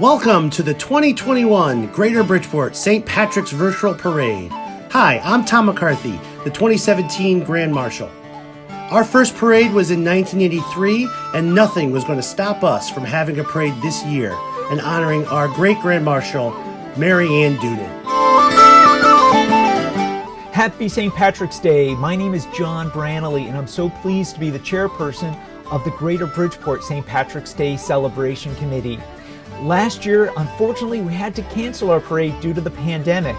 Welcome to the 2021 Greater Bridgeport St. Patrick's Virtual Parade. Hi, I'm Tom McCarthy, the 2017 Grand Marshal. Our first parade was in 1983, and nothing was going to stop us from having a parade this year and honoring our great Grand Marshal, Mary Ann Doonan. Happy St. Patrick's Day. My name is John Branley, and I'm so pleased to be the chairperson of the Greater Bridgeport St. Patrick's Day Celebration Committee. Last year, unfortunately, we had to cancel our parade due to the pandemic,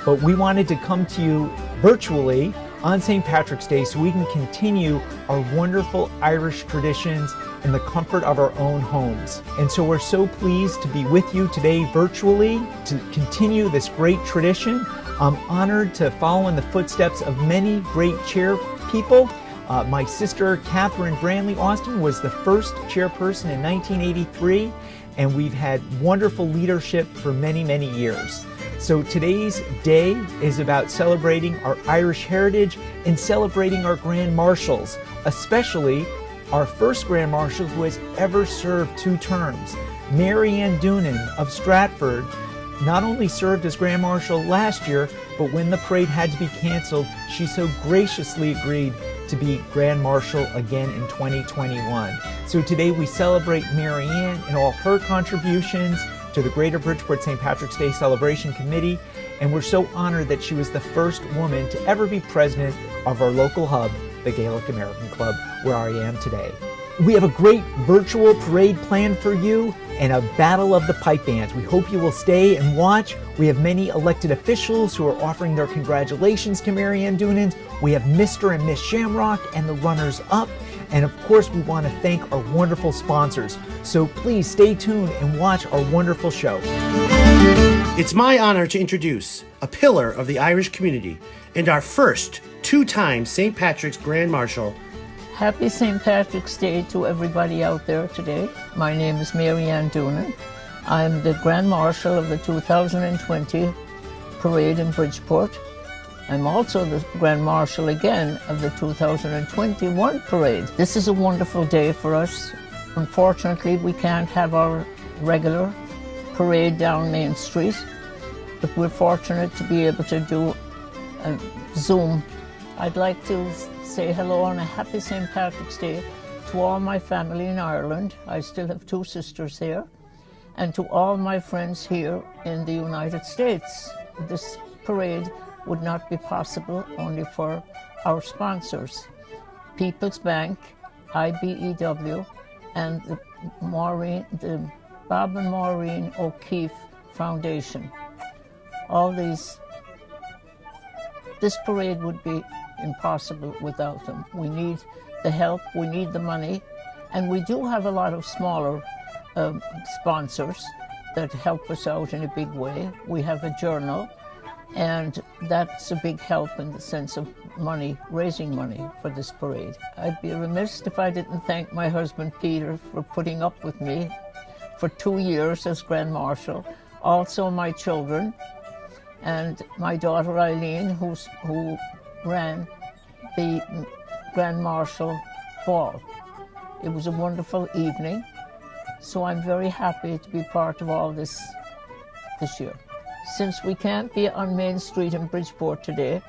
but we wanted to come to you virtually on St. Patrick's Day so we can continue our wonderful Irish traditions in the comfort of our own homes. And so we're so pleased to be with you today virtually to continue this great tradition. I'm honored to follow in the footsteps of many great chair people. My sister, Catherine Branley Austin, was the first chairperson in 1983, and we've had wonderful leadership for many, many years. So today's day is about celebrating our Irish heritage and celebrating our Grand Marshals, especially our first Grand Marshal who has ever served 2 terms. Mary Ann Doonan of Stratford not only served as Grand Marshal last year, but when the parade had to be canceled, she so graciously agreed to be Grand Marshal again in 2021. So today we celebrate Mary Ann and all her contributions to the Greater Bridgeport St. Patrick's Day Celebration Committee, and we're so honored that she was the first woman to ever be president of our local hub, the Gaelic American Club, where I am today. We have a great virtual parade planned for you and a battle of the pipe bands. We hope you will stay and watch. We have many elected officials who are offering their congratulations to Mary Ann Doonan. We have Mr. and Miss Shamrock and the runners-up. And of course, we want to thank our wonderful sponsors. So please stay tuned and watch our wonderful show. It's my honor to introduce a pillar of the Irish community and our first 2-time St. Patrick's Grand Marshal. Happy St. Patrick's Day to everybody out there today. My name is Mary Ann Doonan. I'm the Grand Marshal of the 2020 Parade in Bridgeport. I'm also the Grand Marshal again of the 2021 Parade. This is a wonderful day for us. Unfortunately, we can't have our regular parade down Main Street, but we're fortunate to be able to do a Zoom. I'd like to say hello and a happy St. Patrick's Day to all my family in Ireland. I still have 2 sisters here, and to all my friends here in the United States. This parade would not be possible only for our sponsors, People's Bank, IBEW, and the Bob and Maureen O'Keefe Foundation. This parade would be impossible without them. We need the help, we need the money, and we do have a lot of smaller sponsors that help us out in a big way. We have a journal, and that's a big help in the sense of money, raising money for this parade. I'd be remiss if I didn't thank my husband Peter for putting up with me for 2 years as Grand Marshal. Also my children and my daughter Eileen, who ran the Grand Marshal Ball. It was a wonderful evening, so I'm very happy to be part of all this year. Since we can't be on Main Street in Bridgeport today,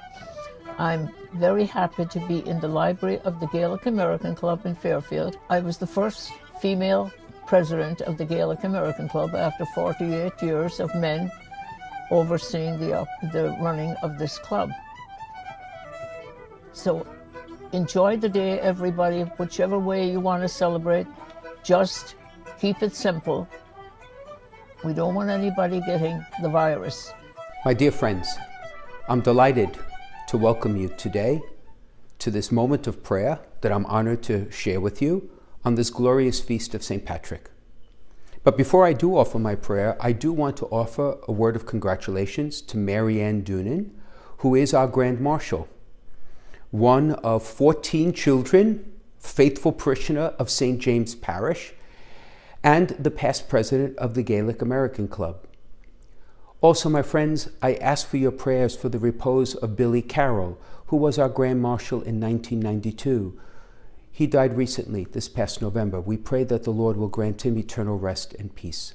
I'm very happy to be in the library of the Gaelic American Club in Fairfield. I was the first female president of the Gaelic American Club after 48 years of men overseeing the running of this club. So enjoy the day, everybody, whichever way you want to celebrate. Just keep it simple. We don't want anybody getting the virus. My dear friends, I'm delighted to welcome you today to this moment of prayer that I'm honored to share with you on this glorious feast of St. Patrick. But before I do offer my prayer, I do want to offer a word of congratulations to Mary Ann Doonan, who is our Grand Marshal, one of 14 children, faithful parishioner of St. James Parish, and the past president of the Gaelic American Club. Also, my friends, I ask for your prayers for the repose of Billy Carroll, who was our Grand Marshal in 1992. He died recently, this past November. We pray that the Lord will grant him eternal rest and peace.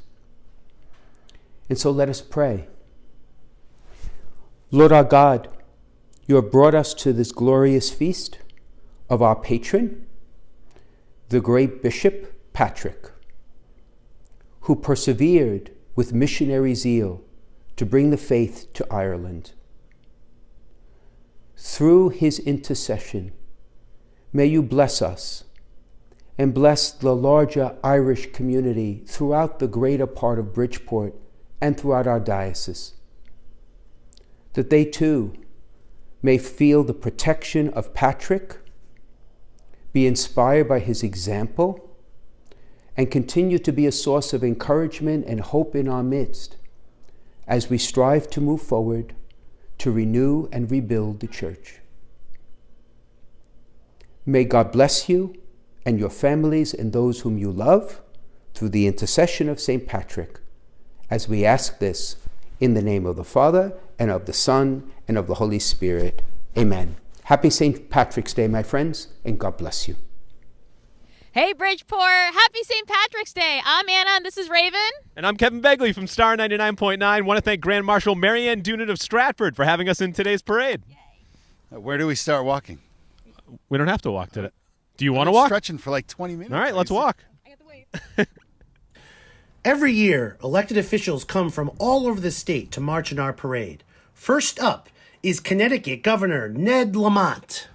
And so let us pray. Lord our God, you have brought us to this glorious feast of our patron, the great Bishop Patrick, who persevered with missionary zeal to bring the faith to Ireland. Through his intercession, may you bless us and bless the larger Irish community throughout the greater part of Bridgeport and throughout our diocese, that they too may feel the protection of Patrick, be inspired by his example, and continue to be a source of encouragement and hope in our midst as we strive to move forward to renew and rebuild the church. May God bless you and your families and those whom you love through the intercession of St. Patrick, as we ask this in the name of the Father, and of the Son, and of the Holy Spirit. Amen. Happy St. Patrick's Day, my friends, and God bless you. Hey Bridgeport, happy St. Patrick's Day. I'm Anna and this is Raven. And I'm Kevin Begley from Star 99.9. Want to thank Grand Marshal Marianne Doonan of Stratford for having us in today's parade. Where do we start walking? We don't have to walk today. Do you want to walk? Stretching for like 20 minutes. All right, let's walk. I got to wait. Every year, elected officials come from all over the state to march in our parade. First up is Connecticut Governor Ned Lamont.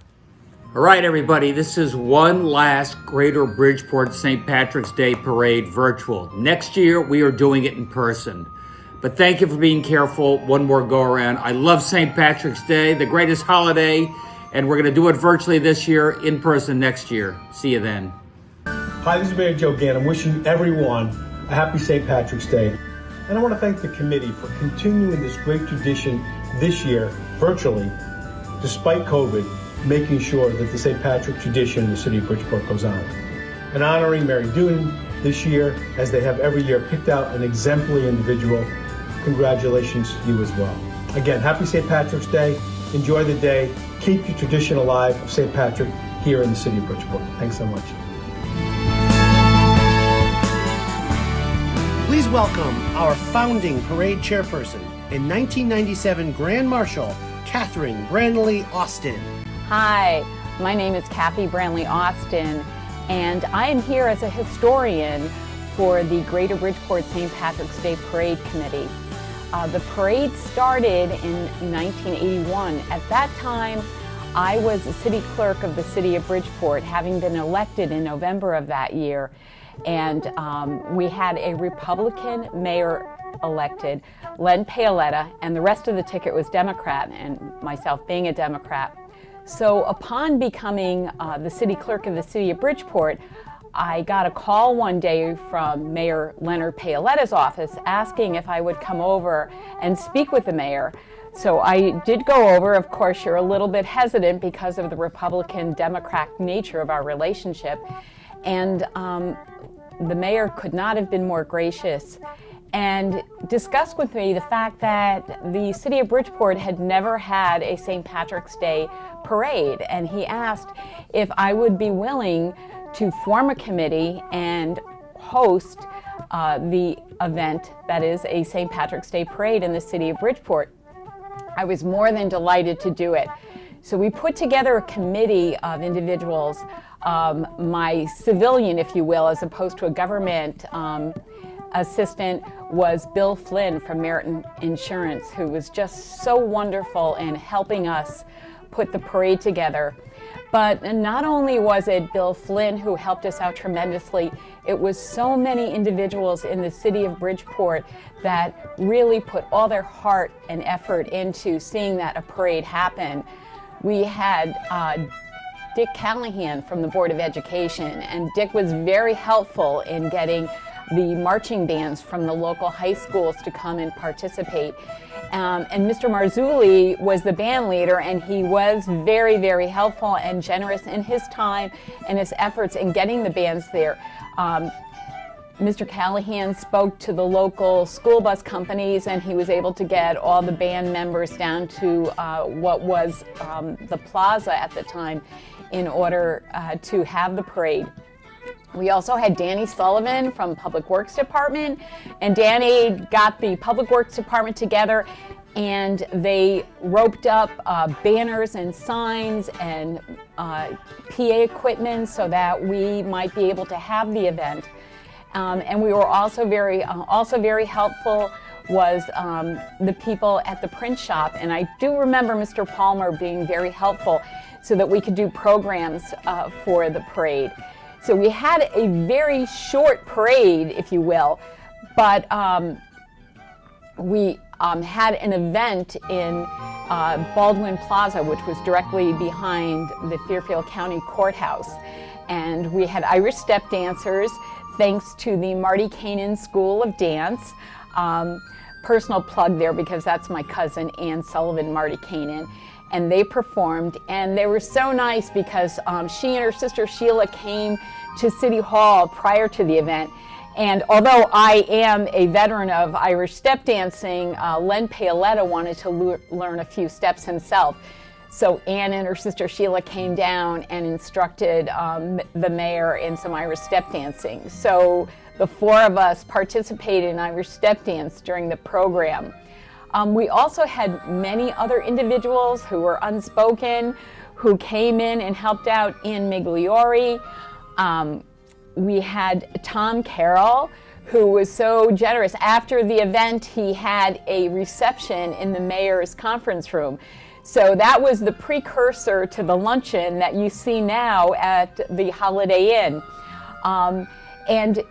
All right, everybody, this is one last Greater Bridgeport St. Patrick's Day Parade virtual. Next year, we are doing it in person. But thank you for being careful. One more go around. I love St. Patrick's Day, the greatest holiday, and we're going to do it virtually this year, in person next year. See you then. Hi, this is Mayor Joe Gann. I'm wishing everyone a happy St. Patrick's Day. And I want to thank the committee for continuing this great tradition this year, virtually, despite COVID, making sure that the St. Patrick tradition in the city of Bridgeport goes on. And honoring Mary Doonan this year, as they have every year, picked out an exemplary individual. Congratulations to you as well. Again, happy St. Patrick's Day. Enjoy the day. Keep your tradition alive of St. Patrick here in the city of Bridgeport. Thanks so much. Please welcome our founding parade chairperson and 1997 Grand Marshal, Catherine Branley Austin. Hi, my name is Kathy Branley Austin, and I am here as a historian for the Greater Bridgeport St. Patrick's Day Parade Committee. The parade started in 1981. At that time, I was the city clerk of the city of Bridgeport, having been elected in November of that year. And we had a Republican mayor elected, Len Paoletta, and the rest of the ticket was Democrat, and myself being a Democrat. So upon becoming the city clerk of the city of Bridgeport, I got a call one day from Mayor Leonard Paoletta's office asking if I would come over and speak with the mayor. So I did go over. Of course, you're a little bit hesitant because of the Republican-Democrat nature of our relationship. And the mayor could not have been more gracious and discussed with me the fact that the city of Bridgeport had never had a St. Patrick's Day parade. And he asked if I would be willing to form a committee and host the event that is a St. Patrick's Day parade in the city of Bridgeport. I was more than delighted to do it. So we put together a committee of individuals, my civilian, if you will, as opposed to a government assistant was Bill Flynn from Merit Insurance, who was just so wonderful in helping us put the parade together. But not only was it Bill Flynn who helped us out tremendously, it was so many individuals in the city of Bridgeport that really put all their heart and effort into seeing that a parade happen. We had Dick Callahan from the Board of Education, and Dick was very helpful in getting the marching bands from the local high schools to come and participate. And Mr. Marzulli was the band leader, and he was very, very helpful and generous in his time and his efforts in getting the bands there. Mr. Callahan spoke to the local school bus companies, and he was able to get all the band members down to what was the plaza at the time in order to have the parade. We also had Danny Sullivan from Public Works Department, and Danny got the Public Works Department together and they roped up banners and signs and PA equipment so that we might be able to have the event. And we were also very helpful was the people at the print shop. And I do remember Mr. Palmer being very helpful so that we could do programs for the parade. So we had a very short parade, if you will, but we had an event in Baldwin Plaza, which was directly behind the Fairfield County Courthouse. And we had Irish step dancers, thanks to the Marty Kanan School of Dance. Personal plug there because that's my cousin, Ann Sullivan, Marty Kanan. And they performed, and they were so nice because she and her sister Sheila came to City Hall prior to the event. And although I am a veteran of Irish step dancing, Len Paoletta wanted to learn a few steps himself. So Ann and her sister Sheila came down and instructed the mayor in some Irish step dancing. So the four of us participated in Irish step dance during the program. We also had many other individuals who were unspoken, who came in and helped out in Migliore. We had Tom Carroll, who was so generous. After the event, he had a reception in the mayor's conference room. So that was the precursor to the luncheon that you see now at the Holiday Inn. And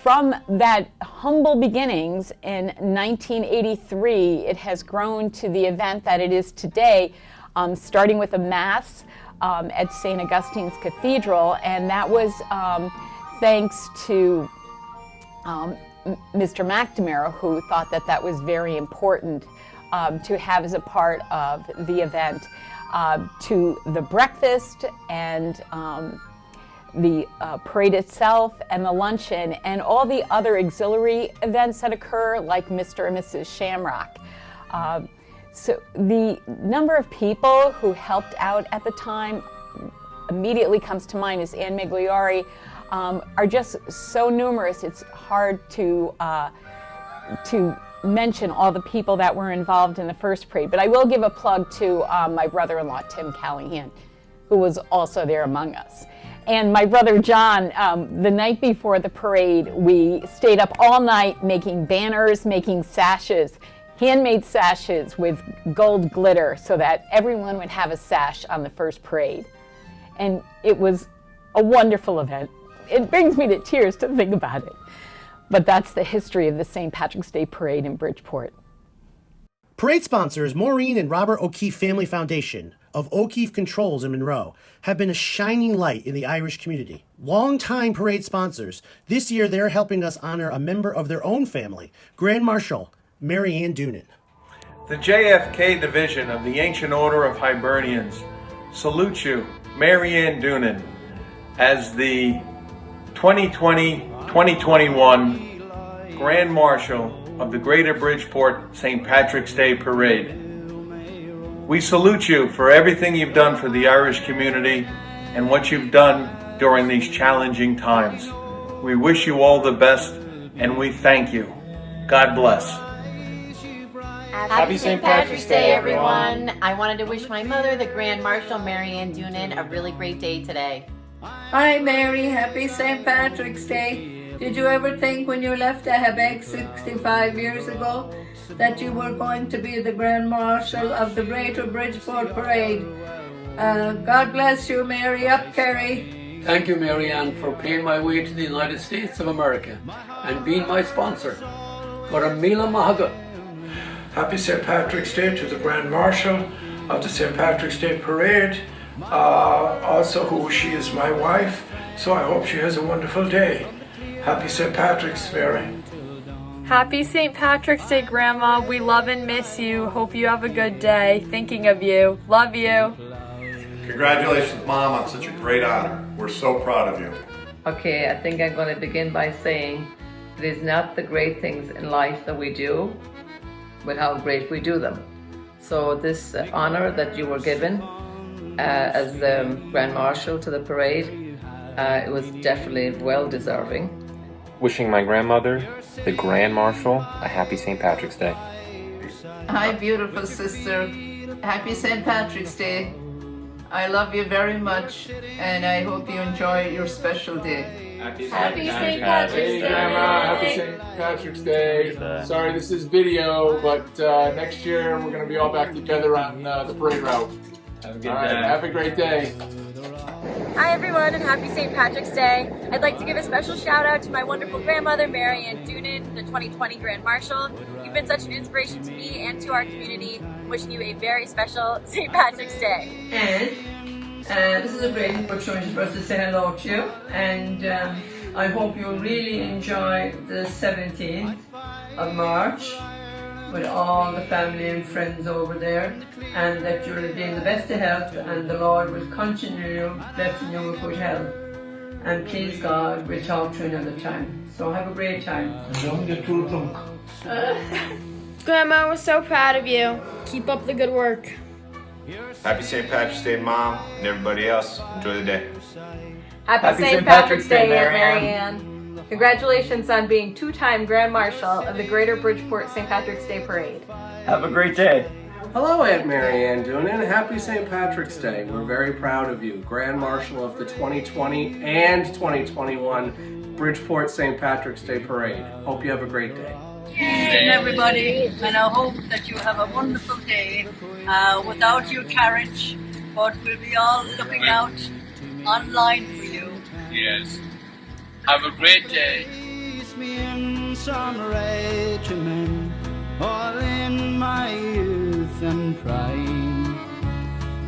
from that humble beginnings in 1983, it has grown to the event that it is today, starting with a mass at St. Augustine's Cathedral, and that was thanks to Mr. McNamara, who thought that that was very important to have as a part of the event, to the breakfast and the parade itself and the luncheon and all the other auxiliary events that occur, like Mr. and Mrs. Shamrock. So the number of people who helped out at the time immediately comes to mind as Ann Migliore, are just so numerous. It's hard to mention all the people that were involved in the first parade. But I will give a plug to my brother-in-law, Tim Callahan, who was also there among us. And my brother John, the night before the parade, we stayed up all night making banners, making sashes, handmade sashes with gold glitter so that everyone would have a sash on the first parade. And it was a wonderful event. It brings me to tears to think about it. But that's the history of the St. Patrick's Day Parade in Bridgeport. Parade sponsors Maureen and Robert O'Keefe Family Foundation of O'Keefe Controls in Monroe have been a shining light in the Irish community. Longtime parade sponsors, this year they're helping us honor a member of their own family, Grand Marshal Mary Ann Doonan. The JFK Division of the Ancient Order of Hibernians salute you, Mary Ann Doonan, as the 2020-2021 Grand Marshal of the Greater Bridgeport St. Patrick's Day Parade. We salute you for everything you've done for the Irish community and what you've done during these challenging times. We wish you all the best and we thank you. God bless. Happy St. Patrick's Day, everyone. I wanted to wish my mother, the Grand Marshal Mary Ann Doonan, a really great day today. Hi Mary, happy St. Patrick's Day. Did you ever think when you left Ahabec 65 years ago that you were going to be the Grand Marshal of the Greater Bridgeport Parade? God bless you, Mary. Up, Kerry. Thank you, Mary Ann, for paying my way to the United States of America and being my sponsor. Goramila Mahaga. Happy St. Patrick's Day to the Grand Marshal of the St. Patrick's Day Parade. Also, who she is my wife, so I hope she has a wonderful day. Happy St. Patrick's, Mary. Happy St. Patrick's Day, Grandma. We love and miss you. Hope you have a good day. Thinking of you. Love you. Congratulations, Mom, on such a great honor. We're so proud of you. Okay, I think I'm going to begin by saying it is not the great things in life that we do, but how great we do them. So this honor that you were given as the Grand Marshal to the parade, It was definitely well deserving. Wishing my grandmother, the Grand Marshal, a happy St. Patrick's Day. Hi, beautiful sister. Happy St. Patrick's Day. I love you very much, and I hope you enjoy your special day. Happy St. Patrick's Day. Hey, Grandma. Happy St. Patrick's Day. Sorry, this is video, but next year we're going to be all back together on the parade route. Have a good all right, day. have a great day. Hi everyone, and happy St. Patrick's Day. I'd like to give a special shout out to my wonderful grandmother, Mary Ann Doonan, the 2020 Grand Marshal. You've been such an inspiration to me and to our community. Wishing you a very special St. Patrick's Day. And this is a great opportunity for us to say hello to you, and I hope you really enjoy the 17th of March with all the family and friends over there, and that you'll be in the best of health, and the Lord will continue blessing you with good health. And please God, we'll talk to you another time. So have a great time. Don't get too drunk. Grandma, we're so proud of you. Keep up the good work. Happy St. Patrick's Day, Mom, and everybody else. Enjoy the day. Happy St. Patrick's Day, Mary Ann. Congratulations on being two-time Grand Marshal of the Greater Bridgeport St. Patrick's Day Parade. Have a great day. Hello, Aunt Mary Ann Doonan. Happy St. Patrick's Day. We're very proud of you, Grand Marshal of the 2020 and 2021 Bridgeport St. Patrick's Day Parade. Hope you have a great day. And everybody, and I hope that you have a wonderful day without your carriage, but we'll be all looking out online for you. Yes. Have a great day. Me in some regiment, all in my youth and prime.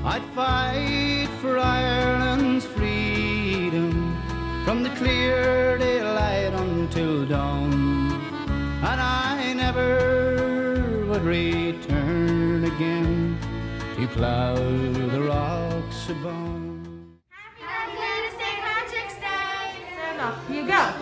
I'd fight for Ireland's freedom from the clear daylight until dawn, and I never would return again to plough the rocks of bone. Off you go.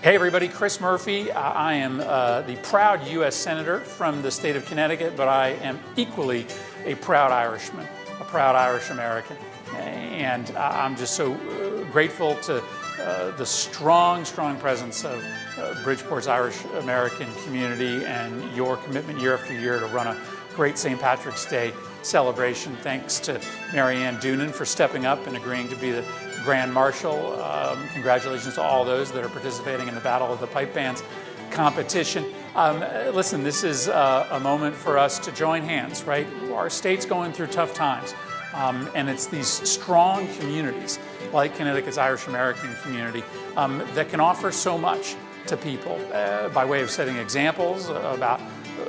Hey everybody, Chris Murphy. I am the proud U.S. Senator from the state of Connecticut, but I am equally a proud Irishman, a proud Irish American. And I'm just so grateful to the strong presence of Bridgeport's Irish American community and your commitment year after year to run a great St. Patrick's Day celebration. Thanks to Mary Ann Doonan for stepping up and agreeing to be the Grand Marshal. Congratulations to all those that are participating in the Battle of the Pipe Bands competition. Listen, this is a moment for us to join hands, right? Our state's going through tough times, and it's these strong communities like Connecticut's Irish American community that can offer so much to people by way of setting examples about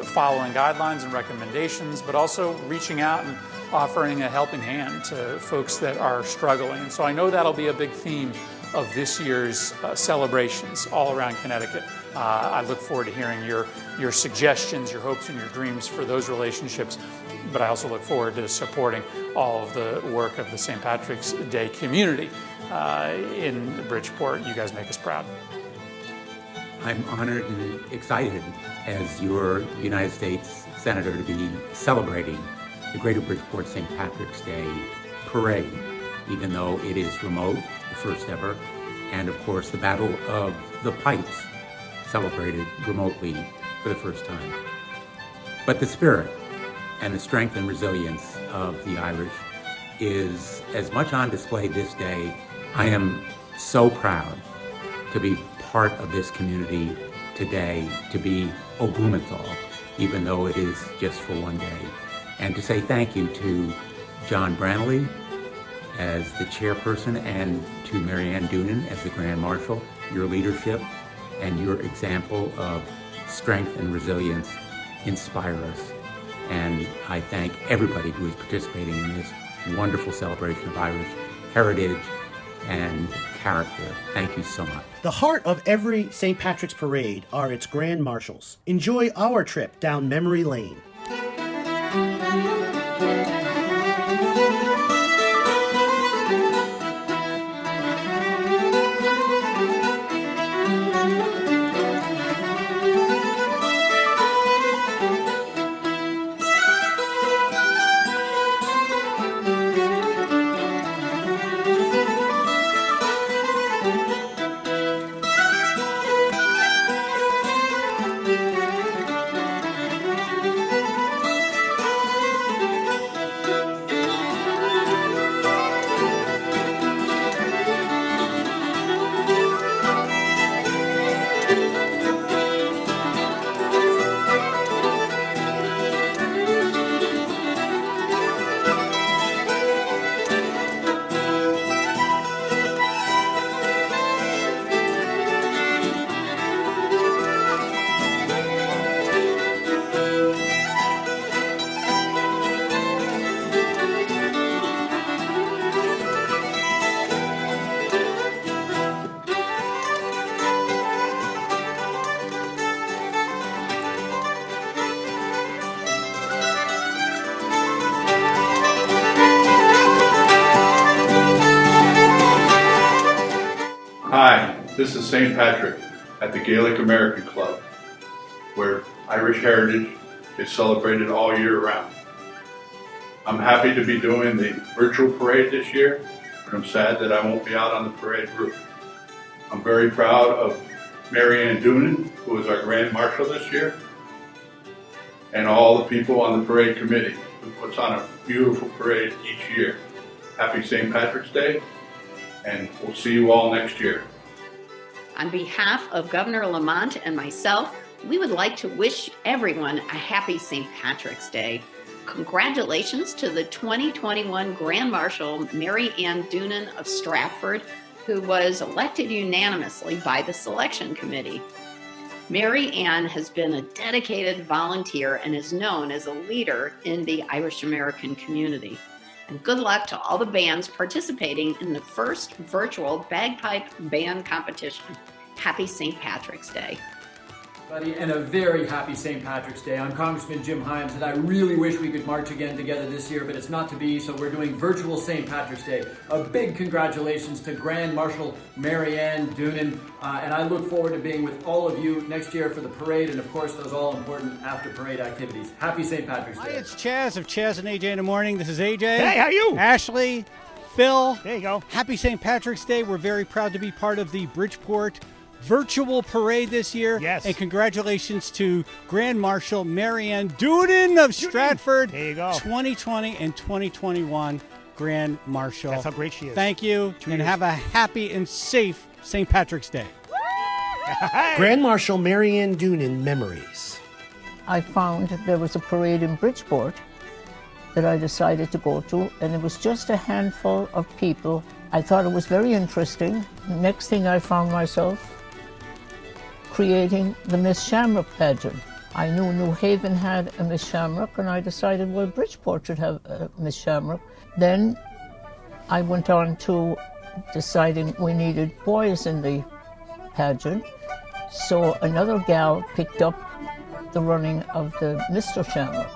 following guidelines and recommendations, but also reaching out and offering a helping hand to folks that are struggling. And so I know that'll be a big theme of this year's celebrations all around Connecticut. I look forward to hearing your suggestions, your hopes and your dreams for those relationships, but I also look forward to supporting all of the work of the St. Patrick's Day community in Bridgeport. You guys make us proud. I'm honored and excited as your United States Senator to be celebrating the Greater Bridgeport St. Patrick's Day Parade, even though it is remote, the first ever, and of course the Battle of the Pipes, celebrated remotely for the first time. But the spirit and the strength and resilience of the Irish is as much on display this day. I am so proud to be part of this community today, to be O'Blumenthal, even though it is just for one day, and to say thank you to John Brantley as the chairperson and to Mary Ann Doonan as the Grand Marshal. Your leadership and your example of strength and resilience inspire us. And I thank everybody who is participating in this wonderful celebration of Irish heritage and character. Thank you so much. The heart of every St. Patrick's Parade are its grand marshals. Enjoy our trip down memory lane. Hi, this is St. Patrick at the Gaelic American Club, where Irish heritage is celebrated all year round. I'm happy to be doing the virtual parade this year, but I'm sad that I won't be out on the parade route. I'm very proud of Mary Ann Doonan, who is our Grand Marshal this year, and all the people on the parade committee who puts on a beautiful parade each year. Happy St. Patrick's Day, and we'll see you all next year. On behalf of Governor Lamont and myself, we would like to wish everyone a happy St. Patrick's Day. Congratulations to the 2021 Grand Marshal Mary Ann Doonan of Stratford, who was elected unanimously by the selection committee. Mary Ann has been a dedicated volunteer and is known as a leader in the Irish American community. And good luck to all the bands participating in the first virtual bagpipe band competition. Happy St. Patrick's Day. And a very happy St. Patrick's Day. I'm Congressman Jim Hyams, and I really wish we could march again together this year, but it's not to be, so we're doing virtual St. Patrick's Day. A big congratulations to Grand Marshal Mary Ann Doonan, and I look forward to being with all of you next year for the parade and, of course, those all-important after-parade activities. Happy St. Patrick's Day. Hi, it's Chaz of Chaz and AJ in the Morning. This is AJ. Hey, how you? Ashley, Phil. There you go. Happy St. Patrick's Day. We're very proud to be part of the Bridgeport virtual parade this year. Yes. And congratulations to Grand Marshal Mary Ann Doonan of Stratford. There you go. 2020 and 2021 Grand Marshal. That's how great she is. Thank you, and have a happy and safe St. Patrick's Day. Grand Marshal Mary Ann Doonan Memories. I found there was a parade in Bridgeport that I decided to go to, and it was just a handful of people. I thought it was very interesting. Next thing I found myself creating the Miss Shamrock pageant. I knew New Haven had a Miss Shamrock, and I decided, well, Bridgeport should have a Miss Shamrock. Then I went on to deciding we needed boys in the pageant, so another gal picked up the running of the Mr. Shamrock.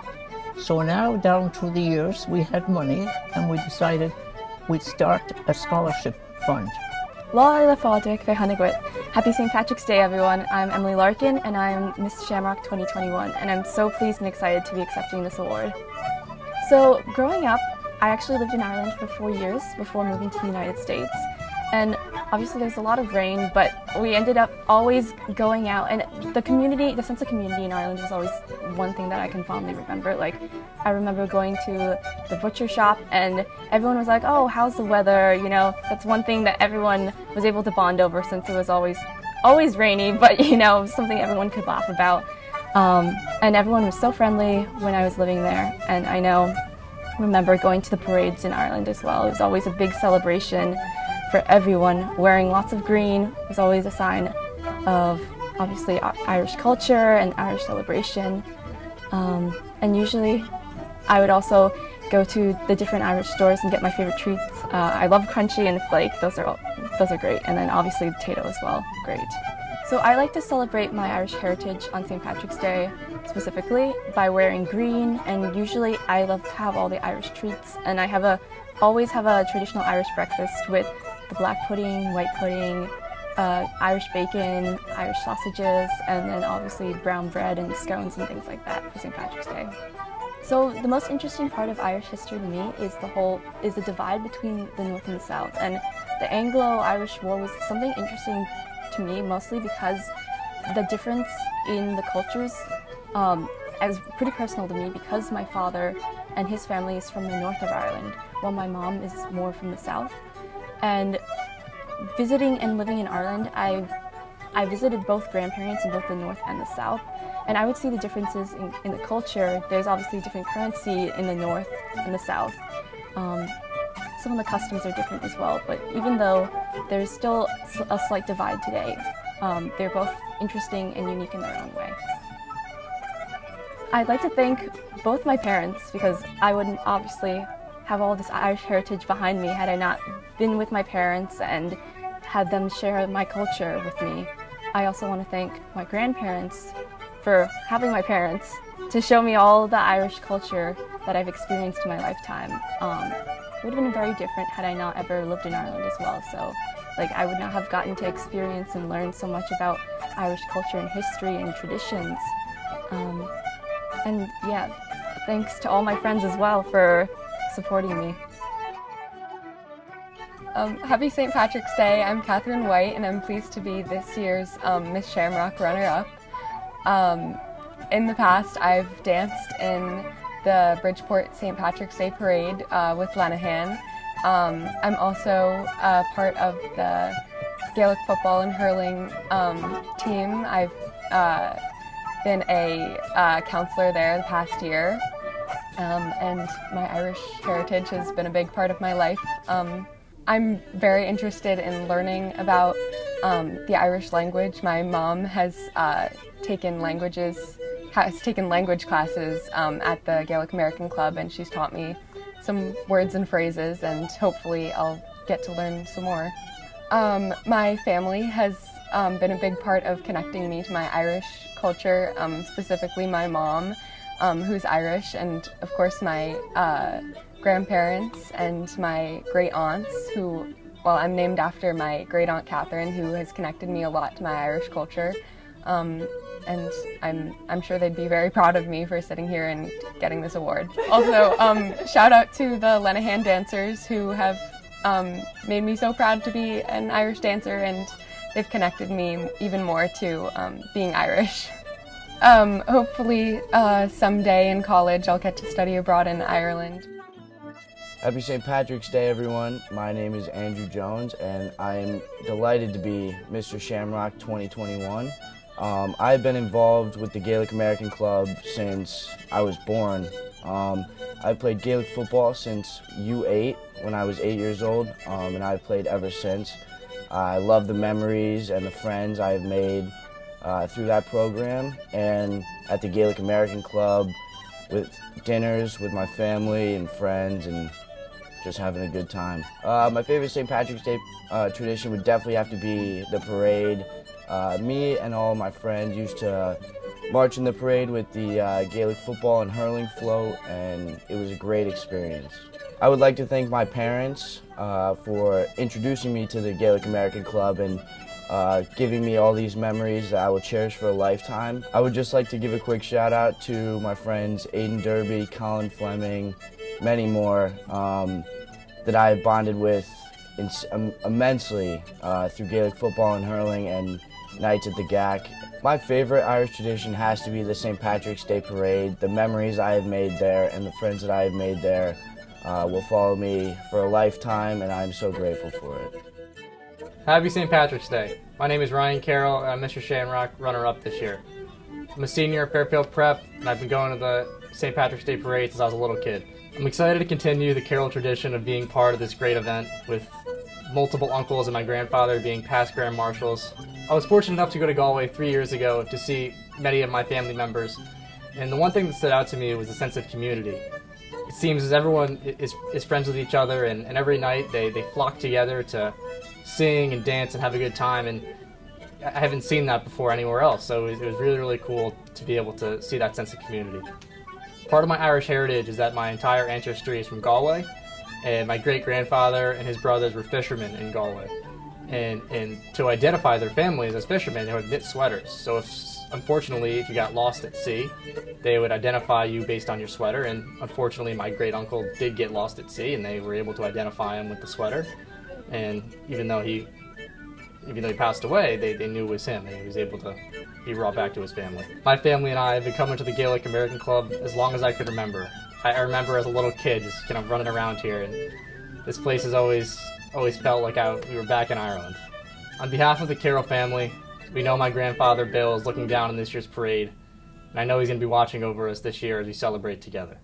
So now, down through the years, we had money, and we decided we'd start a scholarship fund. Láila Fádric Hanagwit. Happy St. Patrick's Day, everyone. I'm Emily Larkin, and I'm Miss Shamrock 2021, and I'm so pleased and excited to be accepting this award. So, growing up, I actually lived in Ireland for 4 years before moving to the United States. And obviously there's a lot of rain, but we ended up always going out, and the sense of community in Ireland was always one thing that I can fondly remember. Like, I remember going to the butcher shop and everyone was like, oh, how's the weather? You know, that's one thing that everyone was able to bond over, since it was always rainy, but you know, something everyone could laugh about. And everyone was so friendly when I was living there. And I remember going to the parades in Ireland as well. It was always a big celebration for everyone. Wearing lots of green was always a sign of, obviously, Irish culture and Irish celebration. And usually I would also go to the different Irish stores and get my favorite treats. I love crunchy and flake, those are great. And then obviously potato as well, great. So I like to celebrate my Irish heritage on St. Patrick's Day specifically by wearing green, and usually I love to have all the Irish treats, and I always have a traditional Irish breakfast with the black pudding, white pudding, Irish bacon, Irish sausages, and then obviously brown bread and scones and things like that for St. Patrick's Day. So the most interesting part of Irish history to me is the divide between the North and the South. And the Anglo-Irish War was something interesting to me, mostly because the difference in the cultures is pretty personal to me, because my father and his family is from the north of Ireland, while my mom is more from the south. And visiting and living in Ireland, I visited both grandparents in both the north and the south, and I would see the differences in the culture. There's obviously different currency in the north and the south. Some of the customs are different as well, but even though there's still a slight divide today, they're both interesting and unique in their own way. I'd like to thank both my parents, because I wouldn't obviously have all this Irish heritage behind me had I not been with my parents and had them share my culture with me. I also want to thank my grandparents for having my parents to show me all the Irish culture that I've experienced in my lifetime. It would have been very different had I not ever lived in Ireland as well. So, I would not have gotten to experience and learn so much about Irish culture and history and traditions. And yeah, thanks to all my friends as well for supporting me. Happy St. Patrick's Day. I'm Catherine White, and I'm pleased to be this year's Miss Shamrock runner-up. In the past, I've danced in the Bridgeport St. Patrick's Day Parade with Lenahan. I'm also part of the Gaelic football and hurling team. I've been a counselor there the past year, and my Irish heritage has been a big part of my life. I'm very interested in learning about the Irish language. My mom has taken language classes at the Gaelic American Club, and she's taught me some words and phrases, and hopefully I'll get to learn some more. My family has been a big part of connecting me to my Irish culture, specifically my mom, who's Irish, and of course my grandparents and my great aunts, who, well, I'm named after my great aunt Catherine, who has connected me a lot to my Irish culture. And I'm sure they'd be very proud of me for sitting here and getting this award. Also, shout out to the Lenahan dancers, who have made me so proud to be an Irish dancer, and they've connected me even more to being Irish. Hopefully someday in college I'll get to study abroad in Ireland. Happy St. Patrick's Day, everyone. My name is Andrew Jones, and I am delighted to be Mr. Shamrock 2021. I've been involved with the Gaelic American Club since I was born. I played Gaelic football since U8 when I was 8 years old, and I've played ever since. I love the memories and the friends I've made through that program, and at the Gaelic American Club with dinners with my family and friends and just having a good time. My favorite St. Patrick's Day tradition would definitely have to be the parade. Me and all my friends used to march in the parade with the Gaelic football and hurling float, and it was a great experience. I would like to thank my parents for introducing me to the Gaelic American Club and giving me all these memories that I will cherish for a lifetime. I would just like to give a quick shout out to my friends Aiden Derby, Colin Fleming, many more that I have bonded with immensely through Gaelic football and hurling and nights at the GAC. My favorite Irish tradition has to be the St. Patrick's Day Parade. The memories I have made there and the friends that I have made there will follow me for a lifetime, and I'm so grateful for it. Happy St. Patrick's Day. My name is Ryan Carroll, and I'm Mr. Shamrock runner-up this year. I'm a senior at Fairfield Prep, and I've been going to the St. Patrick's Day Parade since I was a little kid. I'm excited to continue the Carroll tradition of being part of this great event, with multiple uncles and my grandfather being past Grand Marshals. I was fortunate enough to go to Galway 3 years ago to see many of my family members, And the one thing that stood out to me was the sense of community. It seems as everyone is friends with each other, and every night they flock together to sing and dance and have a good time, and I haven't seen that before anywhere else, so it was really, really cool to be able to see that sense of community. Part of my Irish heritage is that my entire ancestry is from Galway, and my great-grandfather and his brothers were fishermen in Galway. And to identify their families as fishermen, they would knit sweaters. So unfortunately, if you got lost at sea, they would identify you based on your sweater, and unfortunately my great-uncle did get lost at sea, and they were able to identify him with the sweater. And even though he passed away, they knew it was him, and he was able to be brought back to his family. My family and I have been coming to the Gaelic American Club as long as I could remember. I remember as a little kid just kind of running around here, and this place has always felt like we were back in Ireland. On behalf of the Carroll family, we know my grandfather Bill is looking down on this year's parade, and I know he's going to be watching over us this year as we celebrate together.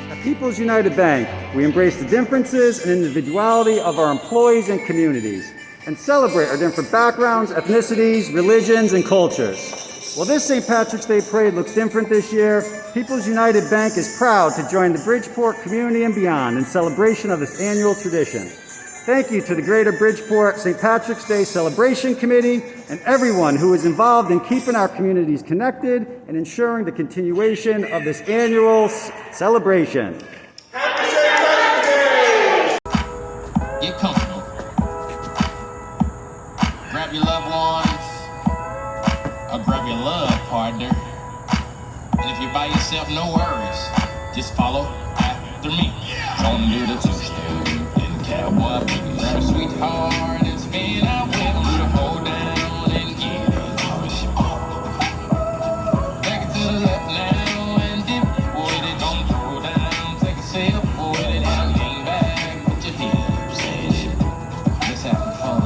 At People's United Bank, we embrace the differences and individuality of our employees and communities, and celebrate our different backgrounds, ethnicities, religions, and cultures. While this St. Patrick's Day Parade looks different this year, People's United Bank is proud to join the Bridgeport community and beyond in celebration of this annual tradition. Thank you to the Greater Bridgeport St. Patrick's Day Celebration Committee and everyone who is involved in keeping our communities connected and ensuring the continuation of this annual celebration. Get comfortable. Grab your loved ones, or grab your love partner. And if you're by yourself, no worries. Just follow after me. Gonna do the two-step and cowboy boogie. Grab a sweetheart and spin out with them. Do the hold down and get it. Take it to the left now and dip with it. Don't throw down, take a sip with it. And lean back with your hips and shit. Let's have fun.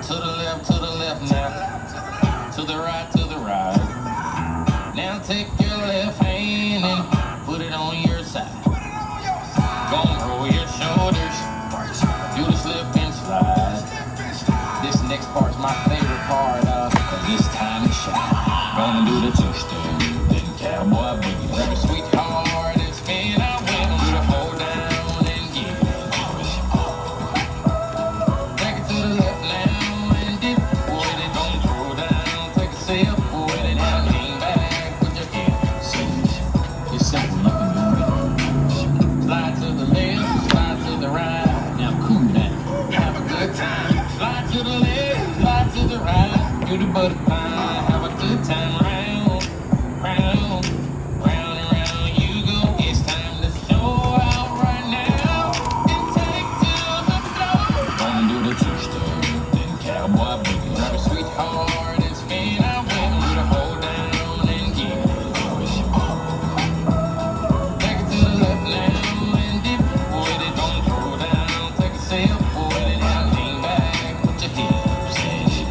To the left now. To the right. Now take your left hand and put it on your side. Gonna roll your shoulders, do the slip and slide. This next part's my favorite part of this time to shine. Gonna do the two-step, then cowboy boogie. Grab a sweetheart and spin out with them. Do the hold down and get it. Take it to the left now and dip with it. Don't throw down, take a sip with it. And lean back with your hips. It's simple, nothing to it. Slide to the left, slide to the right. Now cool down, have a good time. Slide to the left, slide to the right. Do the butterfly, have a good time. Round, round, round and round you go. It's time to show out right now and take to the floor. Gonna do the two-step, then cowboy boogie. Grab a sweetheart and spin out with them. Do the hold down and get it. Take it to the left now and dip with it. Don't throw down, take a sip with it. And lean back with your hips and shit.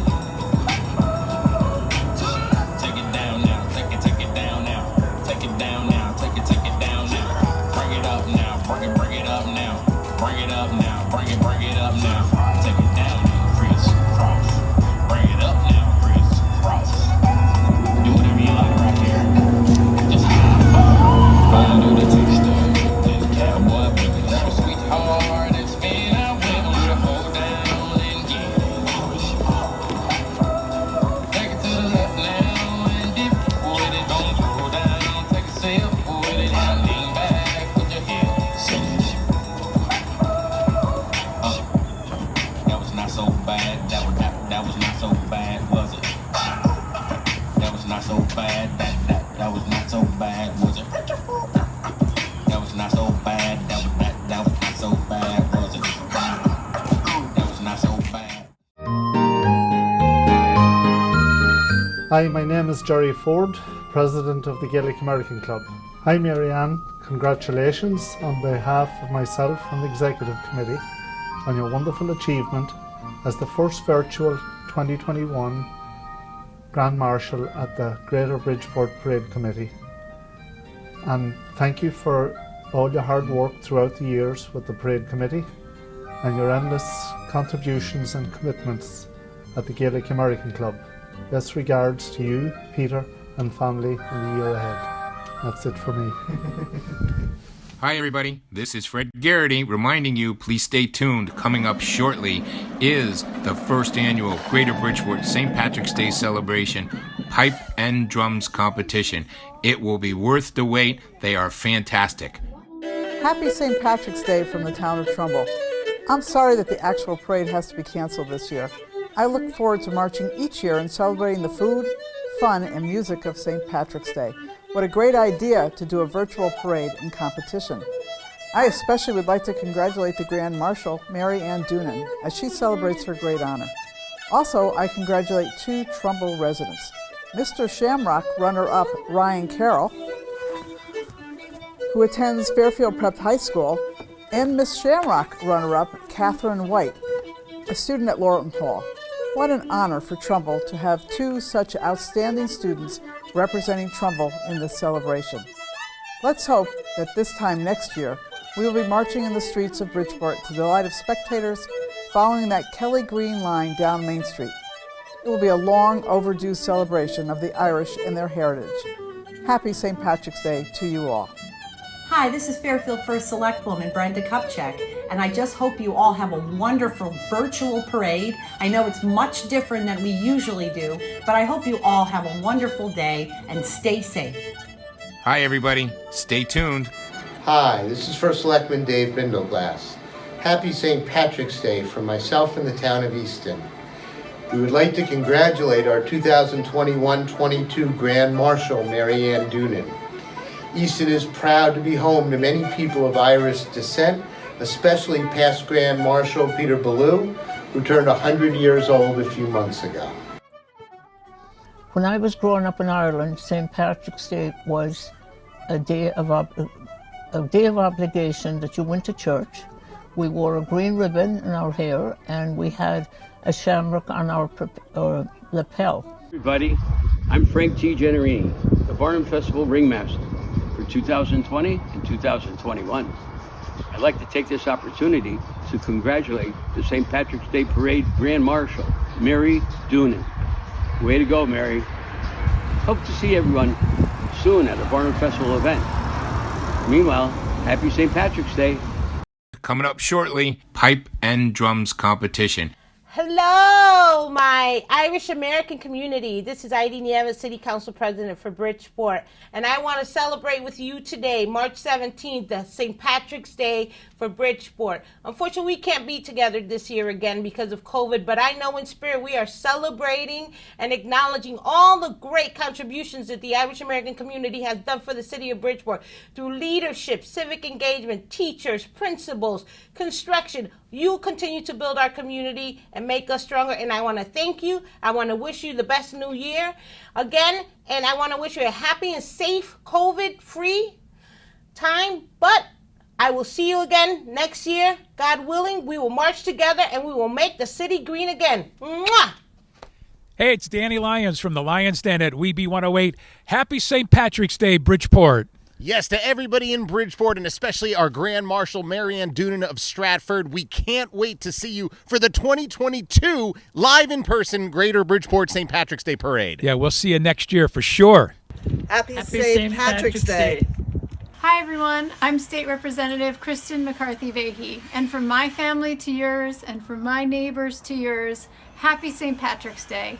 Take it down now, take it down now. Take it down now, take it down now. Bring it up now, bring it up now. Bring it up now, bring it up now. Take it down now, crisscross. Bring it up now, crisscross. Do whatever you like right here. Just gonna do the two-step, then cowboy boogie. Grab a sweetheart and spin out with them. Do the hold down and get it. Take it to the left now and dip with it. Don't throw down, take a sip with it. And lean back with your hips and shit. That was not so bad. That was not so bad, was it? That was not so bad. That was not so bad, was it? That was not so bad. That was not so bad, was it? That was not so bad. Hi, my name is Jerry Ford, President of the Gaelic American Club. Hi Marianne, congratulations on behalf of myself and the Executive Committee on your wonderful achievement as the first virtual 2021 Grand Marshal at the Greater Bridgeport Parade Committee. And thank you for all your hard work throughout the years with the Parade Committee and your endless contributions and commitments at the Gaelic American Club. Best regards to you, Peter, and family in the year ahead. That's it for me. Hi everybody, this is Fred Garrity reminding you, please stay tuned. Coming up shortly is the first annual Greater Bridgeport St. Patrick's Day celebration pipe and drums competition. It will be worth the wait. They are fantastic. Happy St. Patrick's Day from the town of Trumbull. I'm sorry that the actual parade has to be canceled this year. I look forward to marching each year and celebrating the food, fun, and music of St. Patrick's Day. What a great idea to do a virtual parade and competition. I especially would like to congratulate the Grand Marshal, Mary Ann Doonan, as she celebrates her great honor. Also, I congratulate 2 Trumbull residents, Mr. Shamrock runner-up Ryan Carroll, who attends Fairfield Prep High School, and Miss Shamrock runner-up Catherine White, a student at Laurelton Hall. What an honor for Trumbull to have 2 such outstanding students representing Trumbull in this celebration. Let's hope that this time next year, we will be marching in the streets of Bridgeport to the delight of spectators following that Kelly Green line down Main Street. It will be a long overdue celebration of the Irish and their heritage. Happy St. Patrick's Day to you all. Hi, this is Fairfield First Selectwoman Brenda Kupchak, and I just hope you all have a wonderful virtual parade. I know it's much different than we usually do, but I hope you all have a wonderful day and stay safe. Hi everybody, stay tuned. Hi, this is First Selectman Dave Bindleglass. Happy St. Patrick's Day from myself and the town of Easton. We would like to congratulate our 2021-22 Grand Marshal, Mary Ann Doonan. Easton is proud to be home to many people of Irish descent, especially past Grand Marshal Peter Ballou, who turned 100 years old a few months ago. When I was growing up in Ireland, St. Patrick's Day was a day of obligation that you went to church. We wore a green ribbon in our hair and we had a shamrock on our lapel. Everybody, I'm Frank T. Generini, the Barnum Festival ringmaster for 2020 and 2021. I'd like to take this opportunity to congratulate the St. Patrick's Day Parade Grand Marshal, Mary Doonan. Way to go, Mary. Hope to see everyone soon at a Barnum Festival event. Meanwhile, happy St. Patrick's Day. Coming up shortly, pipe and drums competition. Hello, my Irish American community. This is Heidi Nieves, City Council President for Bridgeport, and I want to celebrate with you today, March 17th, the St. Patrick's Day for Bridgeport. Unfortunately, we can't be together this year again because of COVID, but I know in spirit we are celebrating and acknowledging all the great contributions that the Irish American community has done for the city of Bridgeport through leadership, civic engagement, teachers, principals, construction. You continue to build our community and make us stronger, and I want to thank you. I want to wish you the best new year again, and I want to wish you a happy and safe COVID-free time, but I will see you again next year. God willing, we will march together and we will make the city green again. Mwah! Hey, it's Danny Lyons from the Lions Den at WeBe 108. Happy St. Patrick's Day, Bridgeport. Yes, to everybody in Bridgeport, and especially our Grand Marshal, Mary Ann Doonan of Stratford, we can't wait to see you for the 2022 live in-person Greater Bridgeport St. Patrick's Day Parade. Yeah, we'll see you next year for sure. Happy St. Patrick's Day. Hi everyone, I'm State Representative Kristen McCarthy-Vahey, and from my family to yours, and from my neighbors to yours, happy St. Patrick's Day.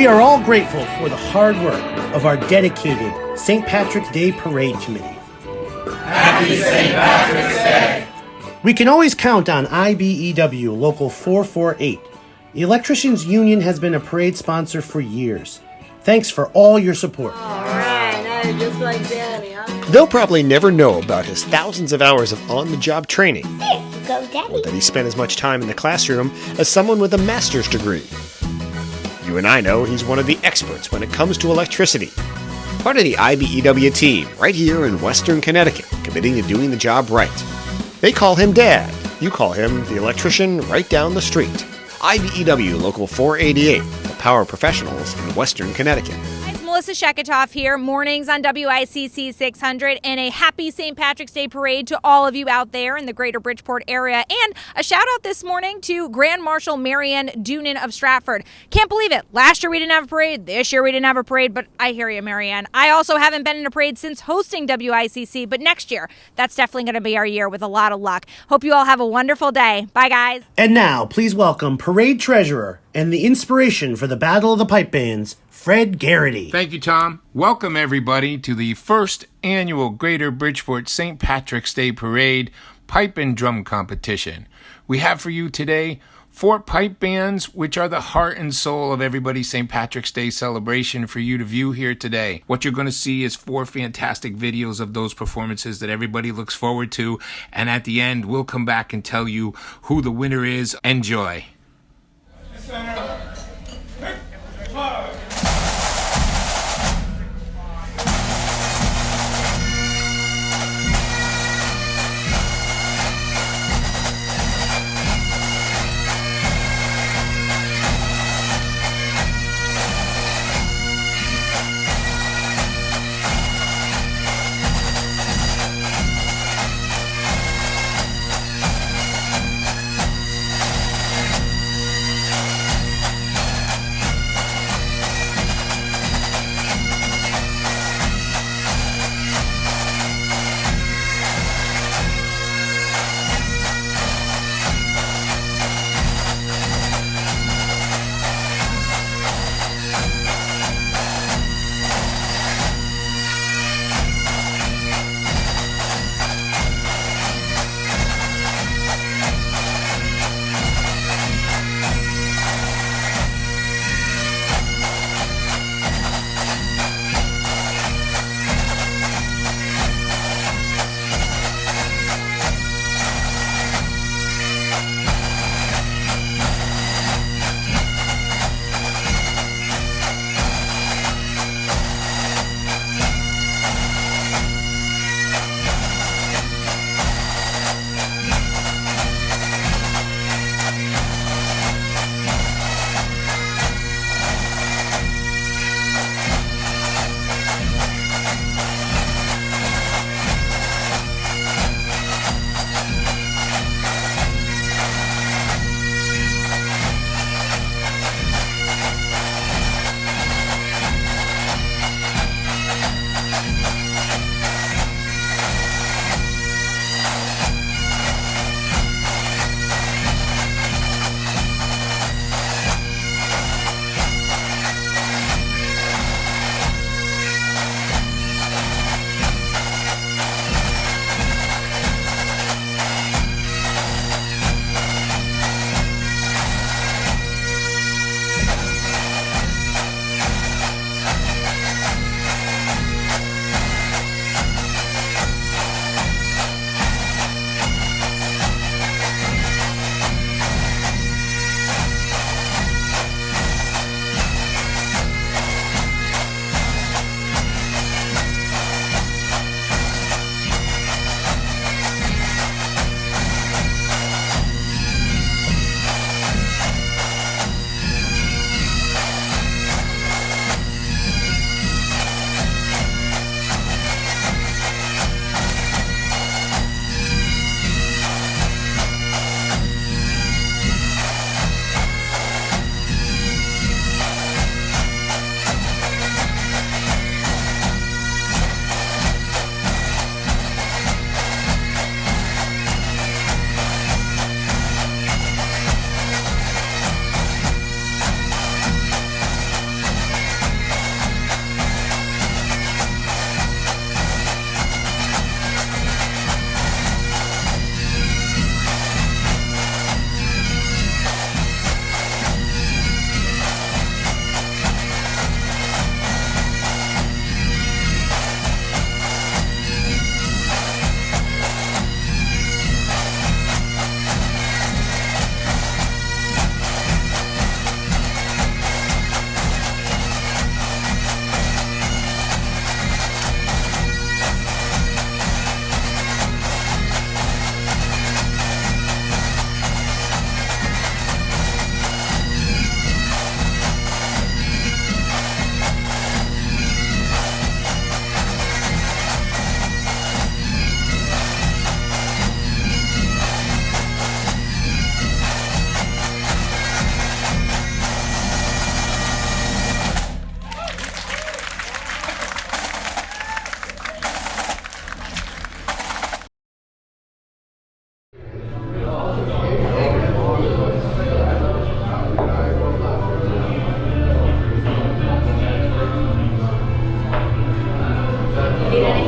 We are all grateful for the hard work of our dedicated St. Patrick's Day Parade Committee. Happy St. Patrick's Day! We can always count on IBEW Local 448. The Electricians Union has been a parade sponsor for years. Thanks for all your support. All right, now you're just like Daddy, huh? They'll probably never know about his thousands of hours of on-the-job training. There you go, Daddy. Or that he spent as much time in the classroom as someone with a master's degree. You and I know he's one of the experts when it comes to electricity. Part of the IBEW team right here in Western Connecticut, committing to doing the job right. They call him Dad. You call him the electrician right down the street. IBEW Local 488, the power professionals in Western Connecticut. Melissa Sheketoff here, mornings on WICC 600, and a happy St. Patrick's Day parade to all of you out there in the greater Bridgeport area. And a shout out this morning to Grand Marshal Marianne Doonan of Stratford. Can't believe it. Last year we didn't have a parade. This year we didn't have a parade, but I hear you, Marianne. I also haven't been in a parade since hosting WICC, but next year, that's definitely going to be our year with a lot of luck. Hope you all have a wonderful day. Bye, guys. And now, please welcome Parade Treasurer and the inspiration for the Battle of the Pipe Bands, Fred Garrity. Thank you, Tom. Welcome, everybody, to the first annual Greater Bridgeport St. Patrick's Day Parade Pipe and Drum Competition. We have for you today 4 pipe bands, which are the heart and soul of everybody's St. Patrick's Day celebration for you to view here today. What you're going to see is 4 fantastic videos of those performances that everybody looks forward to. And at the end, we'll come back and tell you who the winner is. Enjoy.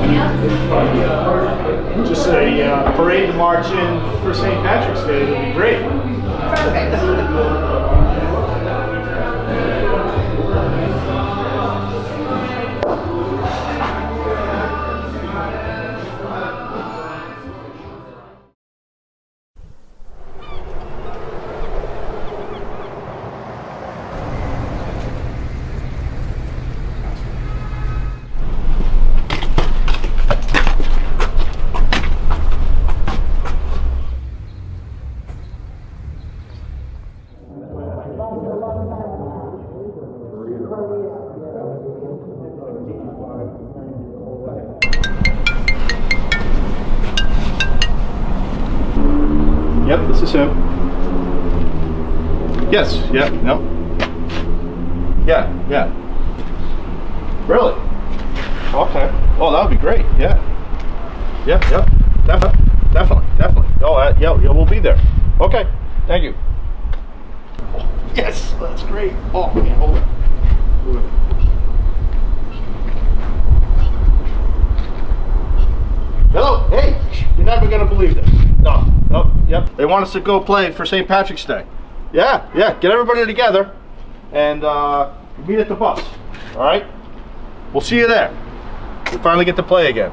Anything else? Just a parade to march in for St. Patrick's Day would be great. Perfect. Yep, this is him. Yes, yeah, no. Yeah, yeah. Really? Okay. Oh, that would be great, yeah. Yeah, yep. Definitely. Oh, yeah, we'll be there. Okay, thank you. Oh, yes, that's great. Oh, man, hold on. Hello, hey, you're never gonna believe this. No, yep. They want us to go play for St. Patrick's Day. Yeah, get everybody together and meet at the bus, all right? We'll see you there. We finally get to play again.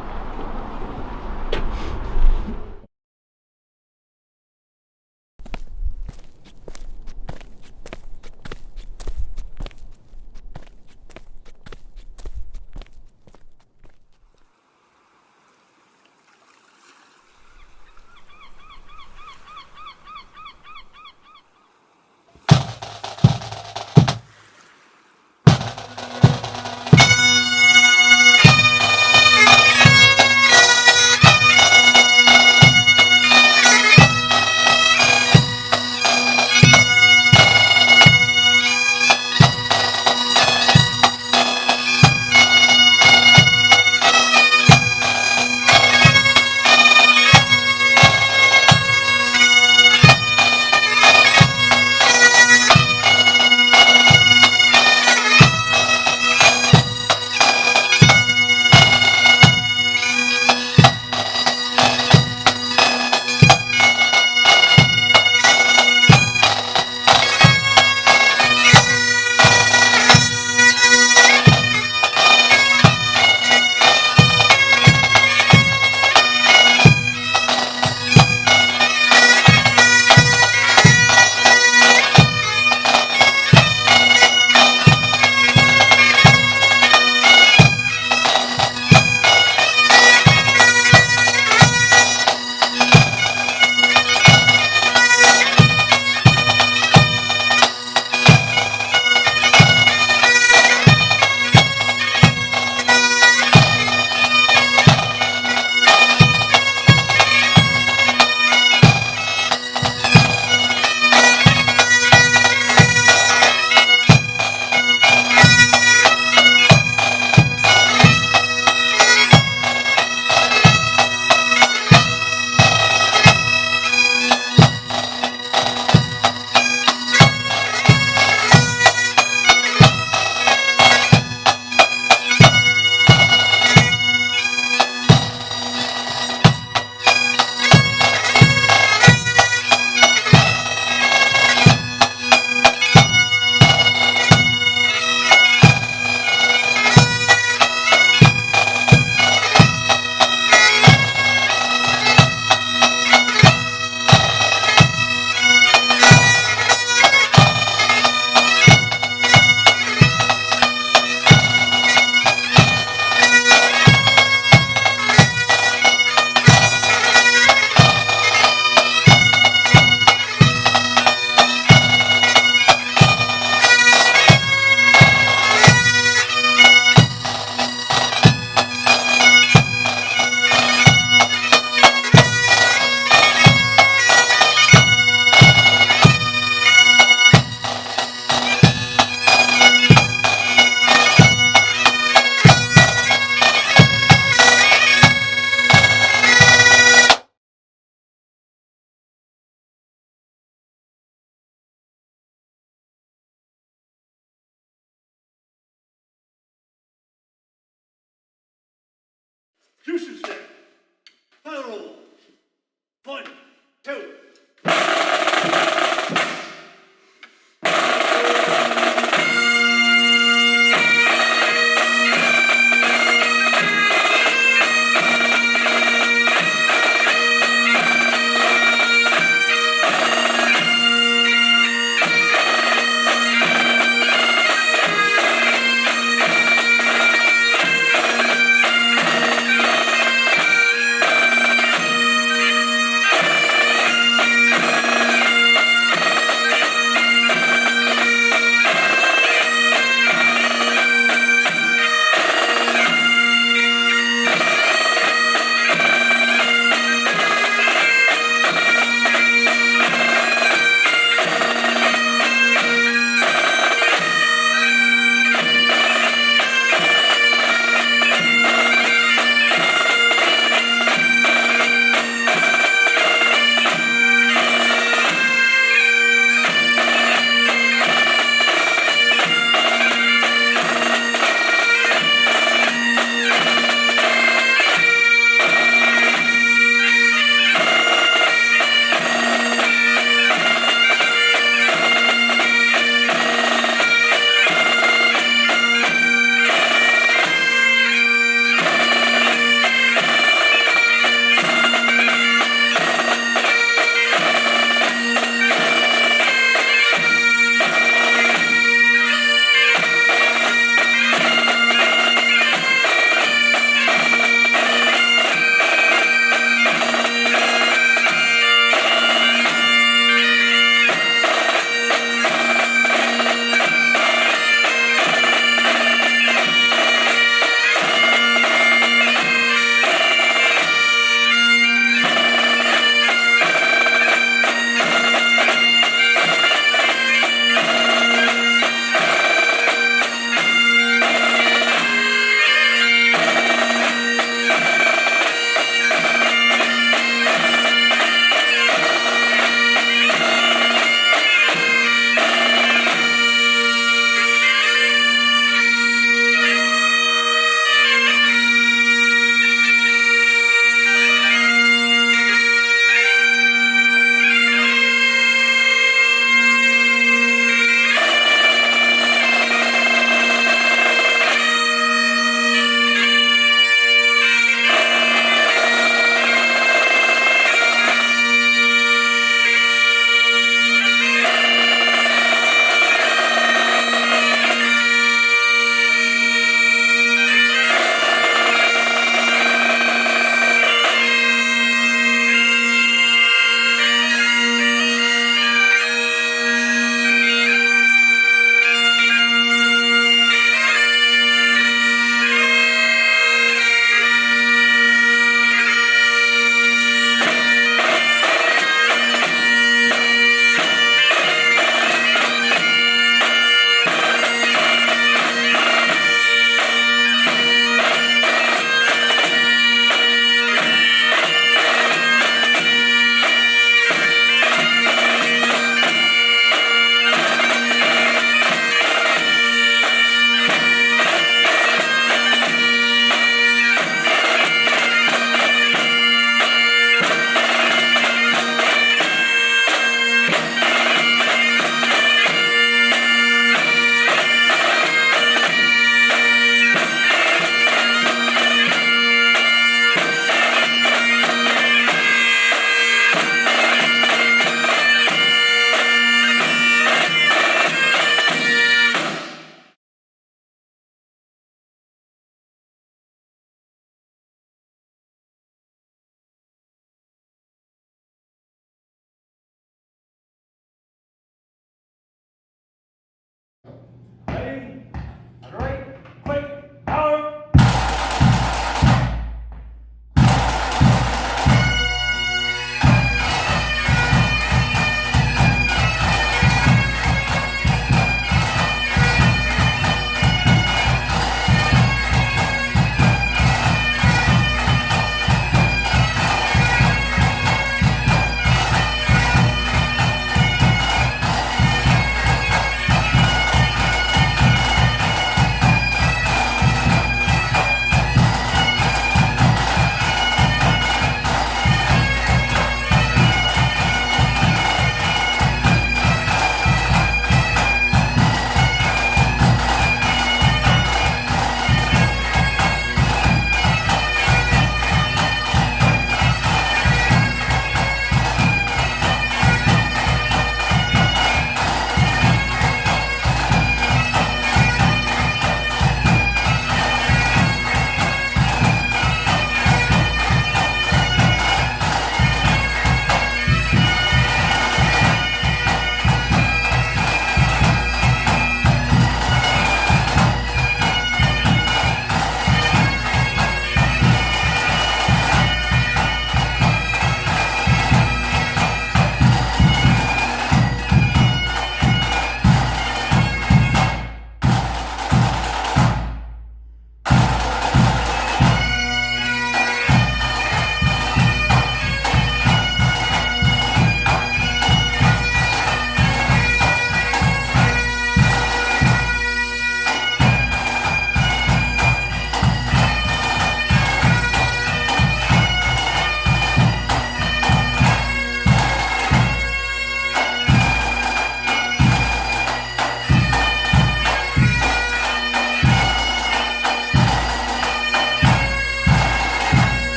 Execution step. Final roll. 1, 2.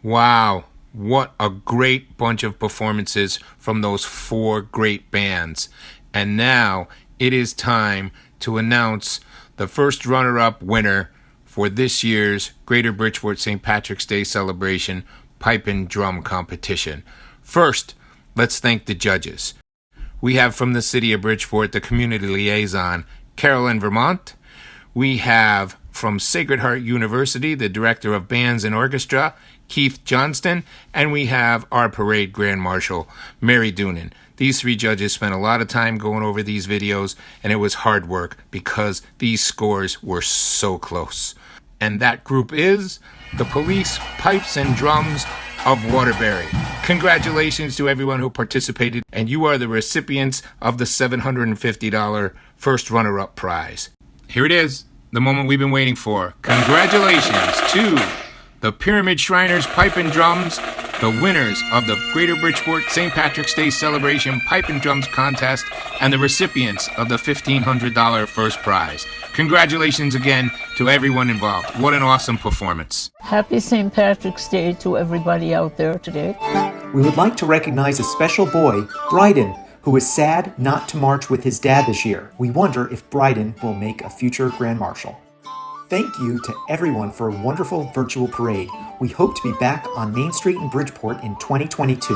Wow, what a great bunch of performances from those 4 great bands. And now it is time to announce the first runner-up winner for this year's Greater Bridgeport St. Patrick's Day Celebration Pipe and Drum Competition. First, let's thank the judges. We have from the City of Bridgeport, the Community Liaison, Carolyn Vermont. We have from Sacred Heart University, the Director of Bands and Orchestra, Keith Johnston, and we have our Parade Grand Marshal, Mary Doonan. These 3 judges spent a lot of time going over these videos, and it was hard work because these scores were so close. And that group is the Police Pipes and Drums of Waterbury. Congratulations to everyone who participated, and you are the recipients of the $750 first runner-up prize. Here it is, the moment we've been waiting for. Congratulations to the Pyramid Shriners Pipe and Drums, the winners of the Greater Bridgeport St. Patrick's Day Celebration Pipe and Drums Contest, and the recipients of the $1,500 first prize. Congratulations again to everyone involved. What an awesome performance. Happy St. Patrick's Day to everybody out there today. We would like to recognize a special boy, Bryden, who is sad not to march with his dad this year. We wonder if Bryden will make a future Grand Marshal. Thank you to everyone for a wonderful virtual parade. We hope to be back on Main Street in Bridgeport in 2022.